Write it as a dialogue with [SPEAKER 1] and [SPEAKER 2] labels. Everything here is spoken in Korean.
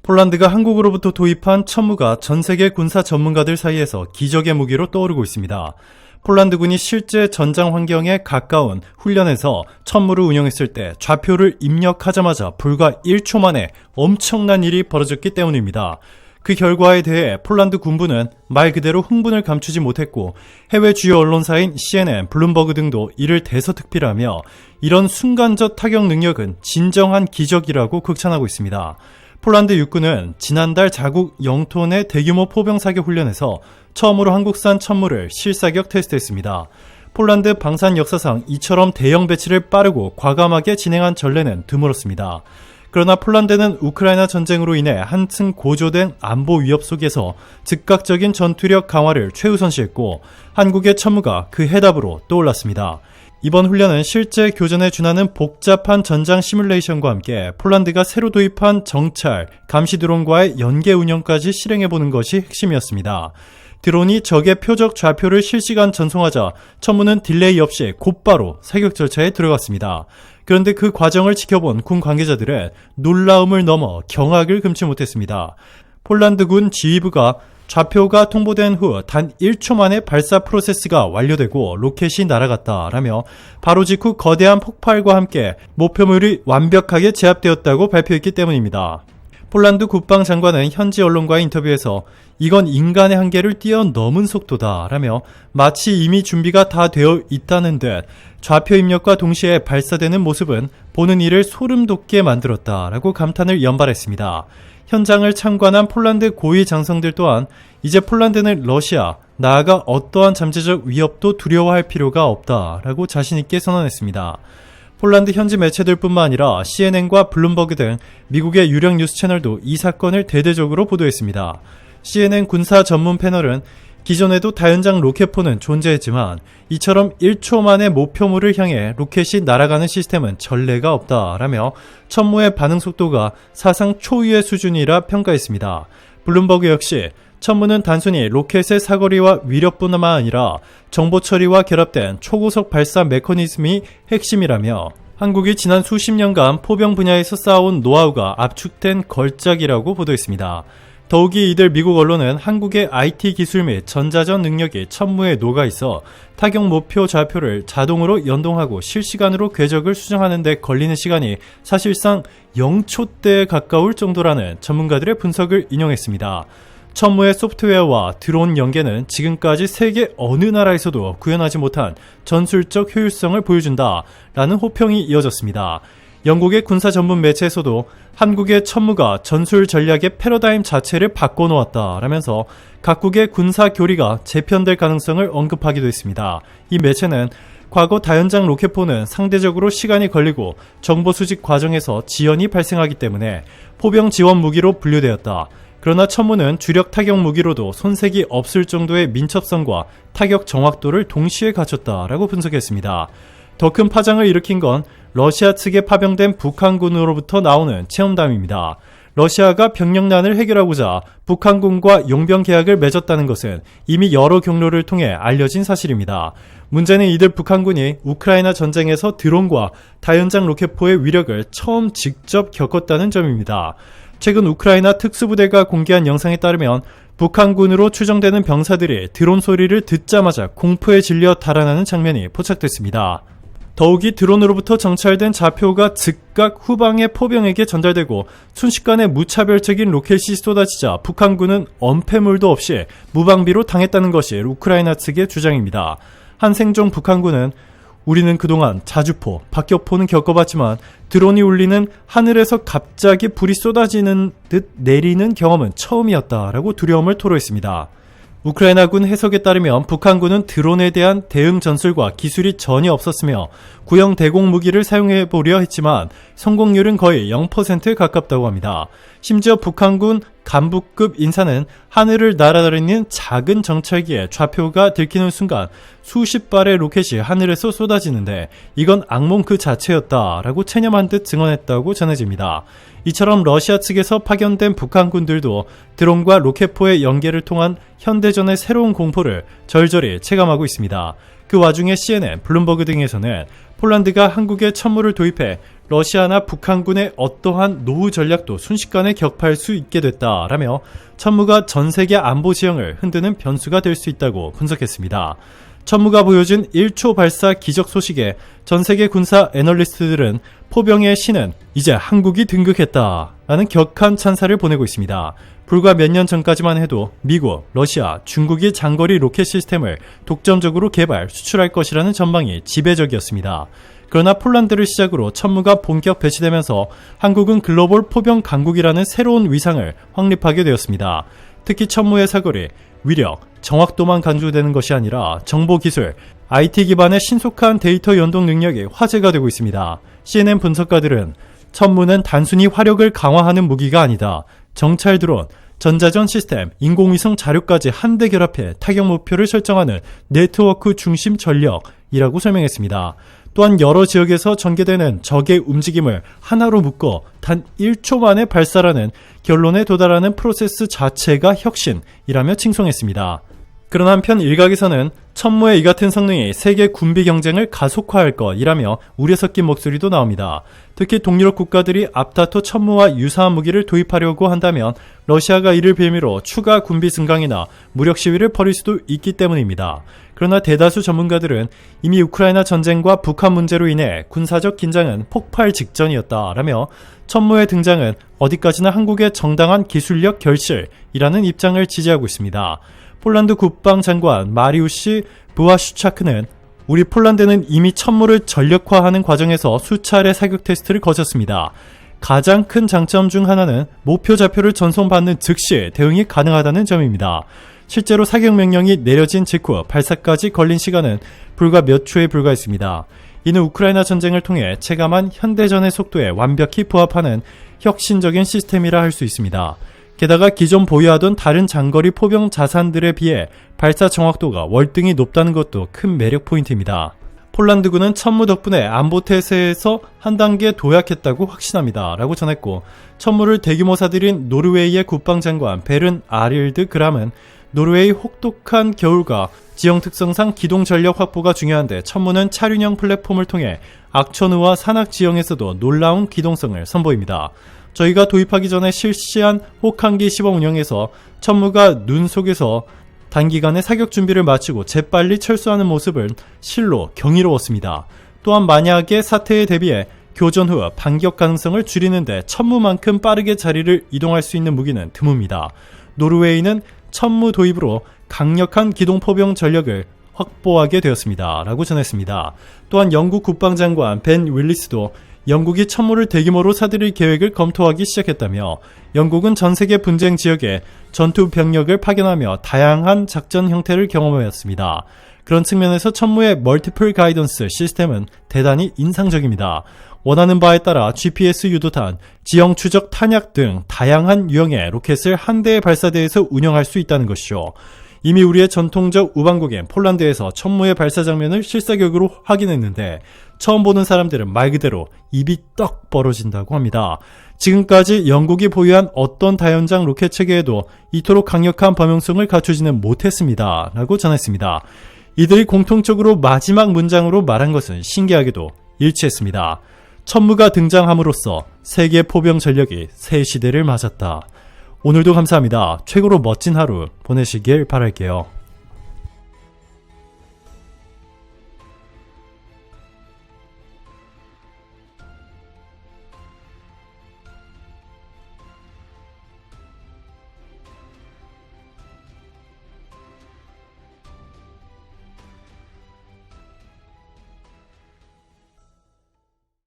[SPEAKER 1] 폴란드가 한국으로부터 도입한 천무가 전 세계 군사 전문가들 사이에서 기적의 무기로 떠오르고 있습니다. 폴란드군이 실제 전장 환경에 가까운 훈련에서 천무를 운용했을 때 좌표를 입력하자마자 불과 1초 만에 엄청난 일이 벌어졌기 때문입니다. 그 결과에 대해 폴란드 군부는 말 그대로 흥분을 감추지 못했고 해외 주요 언론사인 CNN, 블룸버그 등도 이를 대서특필하며 이런 순간적 타격 능력은 진정한 기적이라고 극찬하고 있습니다. 폴란드 육군은 지난달 자국 영토 내 대규모 포병 사격 훈련에서 처음으로 한국산 천무를 실사격 테스트했습니다. 폴란드 방산 역사상 이처럼 대형 배치를 빠르고 과감하게 진행한 전례는 드물었습니다. 그러나 폴란드는 우크라이나 전쟁으로 인해 한층 고조된 안보 위협 속에서 즉각적인 전투력 강화를 최우선시했고 한국의 천무가 그 해답으로 떠올랐습니다. 이번 훈련은 실제 교전에 준하는 복잡한 전장 시뮬레이션과 함께 폴란드가 새로 도입한 정찰, 감시 드론과의 연계 운영까지 실행해보는 것이 핵심이었습니다. 드론이 적의 표적 좌표를 실시간 전송하자 천무는 딜레이 없이 곧바로 사격 절차에 들어갔습니다. 그런데 그 과정을 지켜본 군 관계자들은 놀라움을 넘어 경악을 금치 못했습니다. 폴란드군 지휘부가 좌표가 통보된 후 단 1초 만에 발사 프로세스가 완료되고 로켓이 날아갔다라며 바로 직후 거대한 폭발과 함께 목표물이 완벽하게 제압되었다고 발표했기 때문입니다. 폴란드 국방장관은 현지 언론과의 인터뷰에서 이건 인간의 한계를 뛰어넘은 속도다라며 마치 이미 준비가 다 되어 있다는 듯 좌표 입력과 동시에 발사되는 모습은 보는 이를 소름 돋게 만들었다라고 감탄을 연발했습니다. 현장을 참관한 폴란드 고위 장성들 또한 이제 폴란드는 러시아, 나아가 어떠한 잠재적 위협도 두려워할 필요가 없다라고 자신있게 선언했습니다. 폴란드 현지 매체들뿐만 아니라 CNN과 블룸버그 등 미국의 유력 뉴스 채널도 이 사건을 대대적으로 보도했습니다. CNN 군사 전문 패널은 기존에도 다연장 로켓포는 존재했지만 이처럼 1초 만에 목표물을 향해 로켓이 날아가는 시스템은 전례가 없다라며 천무의 반응 속도가 사상 초유의 수준이라 평가했습니다. 블룸버그 역시 천무는 단순히 로켓의 사거리와 위력뿐만 아니라 정보 처리와 결합된 초고속 발사 메커니즘이 핵심이라며 한국이 지난 수십 년간 포병 분야에서 쌓아온 노하우가 압축된 걸작이라고 보도했습니다. 더욱이 이들 미국 언론은 한국의 IT 기술 및 전자전 능력이 천무에 녹아있어 타격 목표 좌표를 자동으로 연동하고 실시간으로 궤적을 수정하는 데 걸리는 시간이 사실상 0초대에 가까울 정도라는 전문가들의 분석을 인용했습니다. 천무의 소프트웨어와 드론 연계는 지금까지 세계 어느 나라에서도 구현하지 못한 전술적 효율성을 보여준다라는 호평이 이어졌습니다. 영국의 군사 전문 매체에서도 한국의 천무가 전술 전략의 패러다임 자체를 바꿔놓았다라면서 각국의 군사 교리가 재편될 가능성을 언급하기도 했습니다. 이 매체는 과거 다연장 로켓포는 상대적으로 시간이 걸리고 정보 수집 과정에서 지연이 발생하기 때문에 포병 지원 무기로 분류되었다. 그러나 천무는 주력 타격 무기로도 손색이 없을 정도의 민첩성과 타격 정확도를 동시에 갖췄다라고 분석했습니다. 더 큰 파장을 일으킨 건 러시아 측에 파병된 북한군으로부터 나오는 체험담입니다. 러시아가 병력난을 해결하고자 북한군과 용병 계약을 맺었다는 것은 이미 여러 경로를 통해 알려진 사실입니다. 문제는 이들 북한군이 우크라이나 전쟁에서 드론과 다연장 로켓포의 위력을 처음 직접 겪었다는 점입니다. 최근 우크라이나 특수부대가 공개한 영상에 따르면 북한군으로 추정되는 병사들이 드론 소리를 듣자마자 공포에 질려 달아나는 장면이 포착됐습니다. 더욱이 드론으로부터 정찰된 좌표가 즉각 후방의 포병에게 전달되고 순식간에 무차별적인 로켓이 쏟아지자 북한군은 엄폐물도 없이 무방비로 당했다는 것이 우크라이나 측의 주장입니다. 한 생존 북한군은 우리는 그동안 자주포, 박격포는 겪어봤지만 드론이 울리는 하늘에서 갑자기 불이 쏟아지는 듯 내리는 경험은 처음이었다라고 두려움을 토로했습니다. 우크라이나군 해석에 따르면 북한군은 드론에 대한 대응 전술과 기술이 전혀 없었으며 구형 대공 무기를 사용해보려 했지만 성공률은 거의 0%에 가깝다고 합니다. 심지어 북한군 간부급 인사는 하늘을 날아다니는 작은 정찰기에 좌표가 들키는 순간 수십 발의 로켓이 하늘에서 쏟아지는데 이건 악몽 그 자체였다라고 체념한 듯 증언했다고 전해집니다. 이처럼 러시아 측에서 파견된 북한군들도 드론과 로켓포의 연계를 통한 현대전의 새로운 공포를 절절히 체감하고 있습니다. 그 와중에 CNN, 블룸버그 등에서는 폴란드가 한국에 천무를 도입해 러시아나 북한군의 어떠한 노후 전략도 순식간에 격파할 수 있게 됐다라며 천무가 전 세계 안보 지형을 흔드는 변수가 될 수 있다고 분석했습니다. 천무가 보여준 1초 발사 기적 소식에 전 세계 군사 애널리스트들은 포병의 신은 이제 한국이 등극했다라는 격한 찬사를 보내고 있습니다. 불과 몇 년 전까지만 해도 미국, 러시아, 중국이 장거리 로켓 시스템을 독점적으로 개발, 수출할 것이라는 전망이 지배적이었습니다. 그러나 폴란드를 시작으로 천무가 본격 배치되면서 한국은 글로벌 포병 강국이라는 새로운 위상을 확립하게 되었습니다. 특히 천무의 사거리, 위력, 정확도만 강조되는 것이 아니라 정보기술, IT 기반의 신속한 데이터 연동 능력이 화제가 되고 있습니다. CNN 분석가들은 천무는 단순히 화력을 강화하는 무기가 아니다. 정찰 드론, 전자전 시스템, 인공위성 자료까지 한데 결합해 타격 목표를 설정하는 네트워크 중심 전력이라고 설명했습니다. 또한 여러 지역에서 전개되는 적의 움직임을 하나로 묶어 단 1초 만에 발사라는 결론에 도달하는 프로세스 자체가 혁신이라며 칭송했습니다. 그러나 한편 일각에서는 천무의 이 같은 성능이 세계 군비 경쟁을 가속화할 것이라며 우려 섞인 목소리도 나옵니다. 특히 동유럽 국가들이 앞다퉈 천무와 유사한 무기를 도입하려고 한다면 러시아가 이를 빌미로 추가 군비 증강이나 무력 시위를 벌일 수도 있기 때문입니다. 그러나 대다수 전문가들은 이미 우크라이나 전쟁과 북한 문제로 인해 군사적 긴장은 폭발 직전이었다라며 천무의 등장은 어디까지나 한국의 정당한 기술력 결실이라는 입장을 지지하고 있습니다. 폴란드 국방장관 마리우시 부아슈차크는 우리 폴란드는 이미 천무를 전력화하는 과정에서 수차례 사격 테스트를 거쳤습니다. 가장 큰 장점 중 하나는 목표 좌표를 전송받는 즉시 대응이 가능하다는 점입니다. 실제로 사격 명령이 내려진 직후 발사까지 걸린 시간은 불과 몇 초에 불과했습니다. 이는 우크라이나 전쟁을 통해 체감한 현대전의 속도에 완벽히 부합하는 혁신적인 시스템이라 할 수 있습니다. 게다가 기존 보유하던 다른 장거리 포병 자산들에 비해 발사 정확도가 월등히 높다는 것도 큰 매력 포인트입니다. 폴란드군은 천무 덕분에 안보 태세에서 한 단계 도약했다고 확신합니다. 라고 전했고 천무를 대규모 사들인 노르웨이의 국방장관 베른 아릴드 그람은 노르웨이 혹독한 겨울과 지형 특성상 기동 전력 확보가 중요한데 천무는 차륜형 플랫폼을 통해 악천후와 산악 지형에서도 놀라운 기동성을 선보입니다. 저희가 도입하기 전에 실시한 혹한기 시범 운영에서 천무가 눈 속에서 단기간에 사격 준비를 마치고 재빨리 철수하는 모습은 실로 경이로웠습니다. 또한 만약의 사태에 대비해 교전 후 반격 가능성을 줄이는데 천무만큼 빠르게 자리를 이동할 수 있는 무기는 드뭅니다. 노르웨이는 천무 도입으로 강력한 기동포병 전력을 확보하게 되었습니다. 라고 전했습니다. 또한 영국 국방장관 벤 윌리스도 영국이 천무를 대규모로 사들일 계획을 검토하기 시작했다며 영국은 전 세계 분쟁 지역에 전투 병력을 파견하며 다양한 작전 형태를 경험하였습니다. 그런 측면에서 천무의 멀티플 가이던스 시스템은 대단히 인상적입니다. 원하는 바에 따라 GPS 유도탄, 지형 추적 탄약 등 다양한 유형의 로켓을 한 대의 발사대에서 운영할 수 있다는 것이죠. 이미 우리의 전통적 우방국인 폴란드에서 천무의 발사 장면을 실사격으로 확인했는데 처음 보는 사람들은 말 그대로 입이 떡 벌어진다고 합니다. 지금까지 영국이 보유한 어떤 다연장 로켓 체계에도 이토록 강력한 범용성을 갖추지는 못했습니다. 라고 전했습니다. 이들이 공통적으로 마지막 문장으로 말한 것은 신기하게도 일치했습니다. 천무가 등장함으로써 세계 포병 전력이 새 시대를 맞았다. 오늘도 감사합니다. 최고로 멋진 하루 보내시길 바랄게요.